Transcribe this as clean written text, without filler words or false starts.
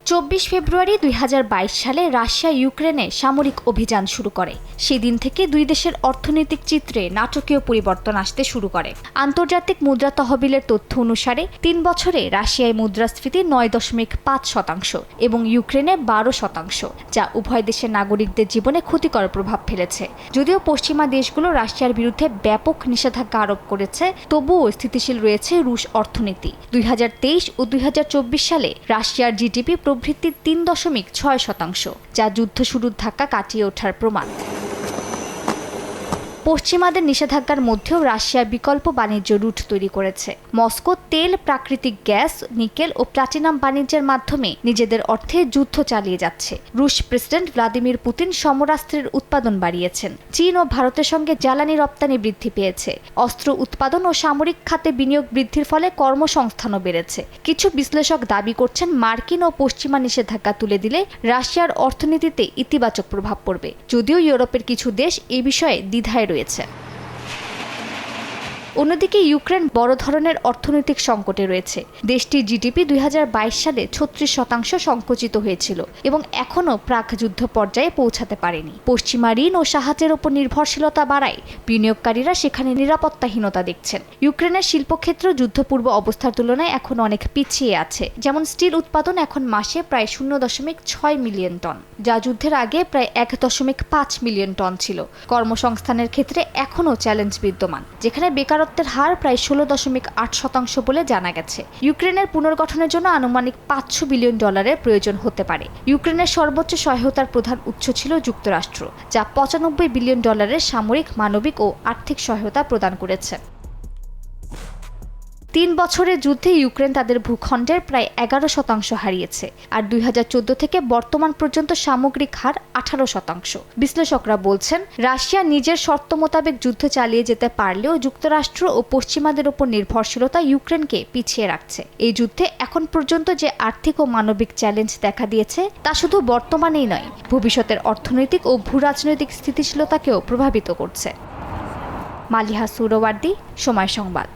24 ফেব্রুয়ারি 2022 সালে রাশিয়া ইউক্রেনে সামরিক অভিযান শুরু করে। সেদিন থেকে দুই দেশের অর্থনৈতিক চিত্রে নাটকীয় পরিবর্তন আসতে শুরু করে। আন্তর্জাতিক মুদ্রা তহবিলের তথ্য অনুসারে 3 বছরে রাশিয়ায় মুদ্রাস্ফীতি 9.5% এবং ইউক্রেনে 12%, যা উভয় দেশের নাগরিকদের জীবনে ক্ষতিকর প্রভাব ফেলেছে। যদিও পশ্চিমা দেশগুলো রাশিয়ার বিরুদ্ধে ব্যাপক নিষেধাজ্ঞা আরোপ করেছে, তবুও স্থিতিশীল রয়েছে রুশ অর্থনীতি। 2023 ও 2024 সালে রাশিয়ার জিডিপি প্রবৃদ্ধি 3.6%, যা যুদ্ধ শুরুর ধাক্কা কাটিয়ে ওঠার প্রমাণ। পশ্চিমাদের নিষেধাজ্ঞার মধ্যেও রাশিয়া বিকল্প বাণিজ্য রুট তৈরি করেছে। মস্কো তেল, প্রাকৃতিক গ্যাস, নিকেল ও প্লাটিনাম বাণিজ্যের মাধ্যমে নিজেদের অর্থে যুদ্ধ চালিয়ে যাচ্ছে। রুশ প্রেসিডেন্ট ভ্লাদিমির পুতিন সমরাস্ত্রের উৎপাদন বাড়িয়েছেন। চীন ও ভারতের সঙ্গে জ্বালানি রপ্তানি বৃদ্ধি পেয়েছে। অস্ত্র উৎপাদন ও সামরিক খাতে বিনিয়োগ বৃদ্ধির ফলে কর্মসংস্থানও বেড়েছে। কিছু বিশ্লেষক দাবি করছেন, মার্কিন ও পশ্চিমা নিষেধাজ্ঞা তুলে দিলে রাশিয়ার অর্থনীতিতে ইতিবাচক প্রভাব পড়বে, যদিও ইউরোপের কিছু দেশ এ বিষয়ে দ্বিধায় রয়েছে। অন্যদিকে ইউক্রেন বড় ধরনের অর্থনৈতিক সংকটে রয়েছে। দেশটির জিডিপি 2022 সালে 36% সংকুচিত হয়েছিল এবং এখনও প্রাক যুদ্ধ পর্যায়ে পৌঁছাতে পারেনি। পশ্চিমা ঋণ ও সাহায্যের ওপর নির্ভরশীলতা বাড়ায় বিনিয়োগকারীরা সেখানে নিরাপত্তাহীনতা দেখছেন। ইউক্রেনের শিল্পক্ষেত্র যুদ্ধপূর্ব অবস্থার তুলনায় এখন অনেক পিছিয়ে আছে। যেমন স্টিল উৎপাদন এখন মাসে প্রায় 0.6 মিলিয়ন টন, যা যুদ্ধের আগে প্রায় 1.5 মিলিয়ন টন ছিল। কর্মসংস্থানের ক্ষেত্রে এখনও চ্যালেঞ্জ বিদ্যমান, যেখানে বেকারত্বের হার প্রায় 16.8% বলে জানা গেছে। ইউক্রেনের পুনর্গঠনের জন্য আনুমানিক $500 বিলিয়ন প্রয়োজন হতে পারে। ইউক্রেনের সর্বোচ্চ সহায়তার প্রধান উৎস ছিল যুক্তরাষ্ট্র, যা $95 বিলিয়ন সামরিক, মানবিক ও আর্থিক সহায়তা প্রদান করেছে। 3 বছরের যুদ্ধে ইউক্রেন তাদের ভূখণ্ডের প্রায় 11% হারিয়েছে, আর 2014 থেকে বর্তমান পর্যন্ত সামগ্রিক হার 18%। বিশ্লেষকরা বলছেন, রাশিয়া নিজের শর্ত মোতাবেক যুদ্ধ চালিয়ে যেতে পারলেও যুক্তরাষ্ট্র ও পশ্চিমাদের উপর নির্ভরশীলতা ইউক্রেনকে পিছিয়ে রাখছে। এই যুদ্ধে এখন পর্যন্ত যে আর্থিক ও মানবিক চ্যালেঞ্জ দেখা দিয়েছে, তা শুধু বর্তমানেই নয়, ভবিষ্যতের অর্থনৈতিক ও ভূরাজনৈতিক স্থিতিশীলতাকেও প্রভাবিত করছে। মালিহা সুহরাওয়ার্দী, সময় সংবাদ।